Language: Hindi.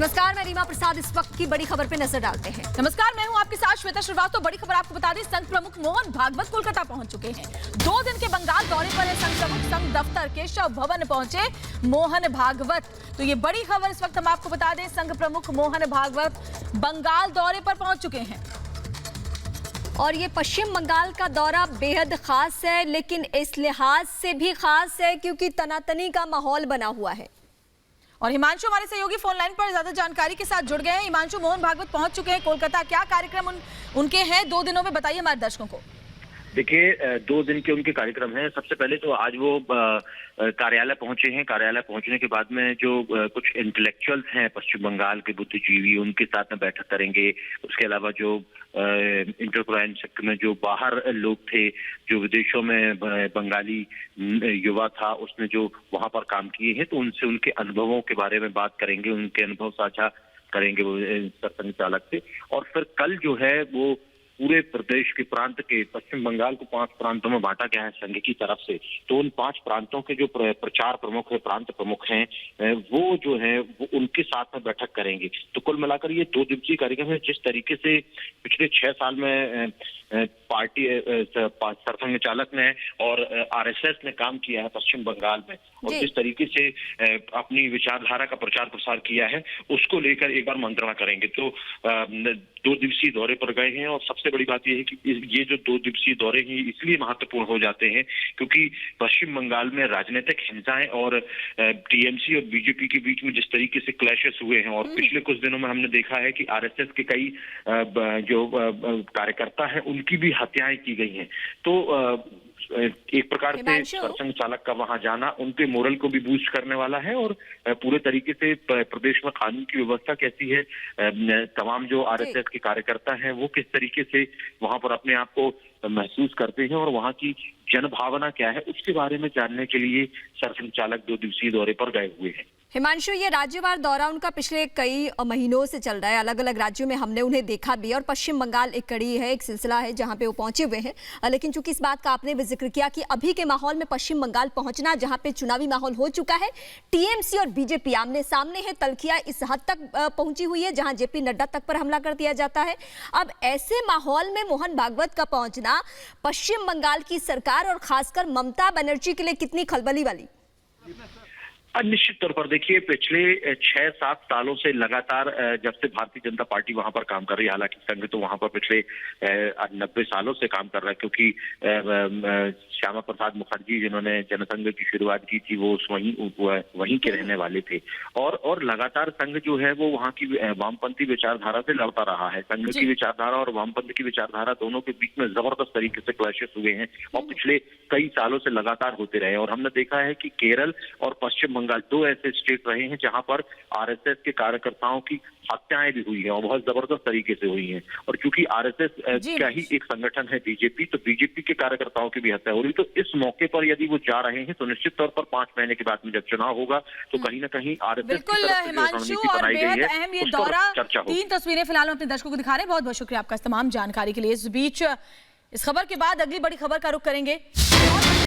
नमस्कार, मैं रीमा प्रसाद। इस वक्त की बड़ी खबर पे नजर डालते हैं। नमस्कार, मैं हूं आपके साथ श्वेता श्रीवास्तव। बड़ी खबर आपको बता दें, संघ प्रमुख मोहन भागवत कोलकाता पहुंच चुके हैं। 2 दिन के बंगाल दौरे पर है संघ प्रमुख। संघ दफ्तर केशव भवन पहुंचे मोहन भागवत। तो ये बड़ी खबर इस वक्त हम आपको बता दें, संघ प्रमुख मोहन भागवत बंगाल दौरे पर पहुंच चुके हैं। और ये पश्चिम बंगाल का दौरा बेहद खास है, लेकिन इस लिहाज से भी खास है क्योंकि तनातनी का माहौल बना हुआ है। और हिमांशु हमारे सहयोगी फोन लाइन पर ज्यादा जानकारी के साथ जुड़ गए हैं। हिमांशु, मोहन भागवत पहुंच चुके हैं कोलकाता, क्या कार्यक्रम उनके हैं 2 दिनों में, बताइए हमारे दर्शकों को। देखिए, 2 दिन के उनके कार्यक्रम हैं। सबसे पहले तो आज वो कार्यालय पहुंचे हैं। कार्यालय पहुंचने के बाद में जो कुछ इंटेलेक्चुअल्स हैं पश्चिम बंगाल के, बुद्धिजीवी, उनके साथ में बैठक करेंगे। उसके अलावा जो इंटरक्राइन सेक्टर में जो बाहर लोग थे, जो विदेशों में बंगाली युवा था, उसने जो वहां पर काम किए हैं, तो उनसे उनके अनुभवों के बारे में बात करेंगे, उनके अनुभव साझा करेंगे वो सरसंघ चालक से। और फिर कल जो है वो पूरे प्रदेश के प्रांत के, पश्चिम बंगाल को 5 प्रांतों में बांटा गया है संघ की तरफ से। तो उन 5 प्रांतों के जो प्रचार प्रमुख है, प्रांत प्रमुख हैं, वो जो है वो उनके साथ में बैठक करेंगे। तो कुल मिलाकर ये 2 दिवसीय कार्यक्रम है। जिस तरीके से पिछले 6 साल में पार्टी सरसंघ चालक ने और आरएसएस ने काम किया है पश्चिम बंगाल में, और जिस तरीके से अपनी विचारधारा का प्रचार प्रसार किया है, उसको लेकर एक बार मंत्रणा करेंगे। तो 2 दिवसीय दौरे पर गए हैं। और सबसे बड़ी बात यह है कि ये जो 2 दिवसीय दौरे हैं इसलिए महत्वपूर्ण हो जाते हैं क्योंकि पश्चिम बंगाल में राजनीतिक हिंसाएं और टीएमसी और बीजेपी के बीच में जिस तरीके से क्लैशेस हुए हैं, और पिछले कुछ दिनों में हमने देखा है कि आरएसएस के कई जो कार्यकर्ता हैं उनकी भी हत्याएं की गई हैं। तो एक प्रकार से सरसंघ चालक का वहां जाना उनके मोरल को भी बूस्ट करने वाला है। और पूरे तरीके से प्रदेश में कानून की व्यवस्था कैसी है, तमाम जो आरएसएस के कार्यकर्ता हैं वो किस तरीके से वहां पर अपने आप को महसूस करते हैं और वहां की जनभावना क्या है, उसके बारे में जानने के लिए सरसंघ चालक 2 दिवसीय दौरे पर गए हुए हैं। हिमांशु, ये राज्यवार दौरा उनका पिछले कई महीनों से चल रहा है। अलग अलग राज्यों में हमने उन्हें देखा भी, और पश्चिम बंगाल एक कड़ी है, एक सिलसिला है जहां पे वो पहुंचे हुए हैं। लेकिन चूंकि इस बात का आपने भी जिक्र किया कि अभी के माहौल में पश्चिम बंगाल पहुंचना, जहां पे चुनावी माहौल हो चुका है, टीएमसी और बीजेपी आमने सामने है, तल्खियां इस हद तक पहुंची हुई है जहां जेपी नड्डा तक पर हमला कर दिया जाता है। अब ऐसे माहौल में मोहन भागवत का पहुंचना पश्चिम बंगाल की सरकार और खासकर ममता बनर्जी के लिए कितनी खलबली वाली? निश्चित तौर पर देखिए, पिछले 6-7 सालों से लगातार जब से भारतीय जनता पार्टी वहां पर काम कर रही है, हालांकि संघ तो वहां पर पिछले 90 सालों से काम कर रहा है, क्योंकि श्यामा प्रसाद मुखर्जी जिन्होंने जनसंघ की शुरुआत की थी वो वहीं के रहने वाले थे। और लगातार संघ जो है वो वहां की वामपंथी विचारधारा से लड़ता रहा है। संघ की विचारधारा और वामपंथी की विचारधारा दोनों के बीच में जबरदस्त तरीके से क्लैशेस हुए हैं और पिछले कई सालों से लगातार होते रहे। और हमने देखा है कि केरल और पश्चिम बंगाल 2 ऐसे स्टेट रहे हैं जहां पर आरएसएस के कार्यकर्ताओं की हत्याएं भी हुई हैं और बहुत जबरदस्त तरीके से हुई हैं। और क्योंकि आरएसएस का ही एक संगठन है बीजेपी, तो बीजेपी के कार्यकर्ताओं की भी हत्या हो रही। तो इस मौके पर यदि वो जा रहे हैं तो निश्चित तौर पर 5 महीने के बाद में जब चुनाव होगा तो कहीं ना कहीं आरएसएस की तरफ से जो रणनीति बनाई गई है उस पर चर्चा होगी। 3 तस्वीरें फिलहाल हम अपने दर्शकों को दिखा रहे हैं। बहुत बहुत शुक्रिया आपका इस तमाम जानकारी के लिए। इस बीच इस खबर के बाद अगली बड़ी खबर का रुख करेंगे।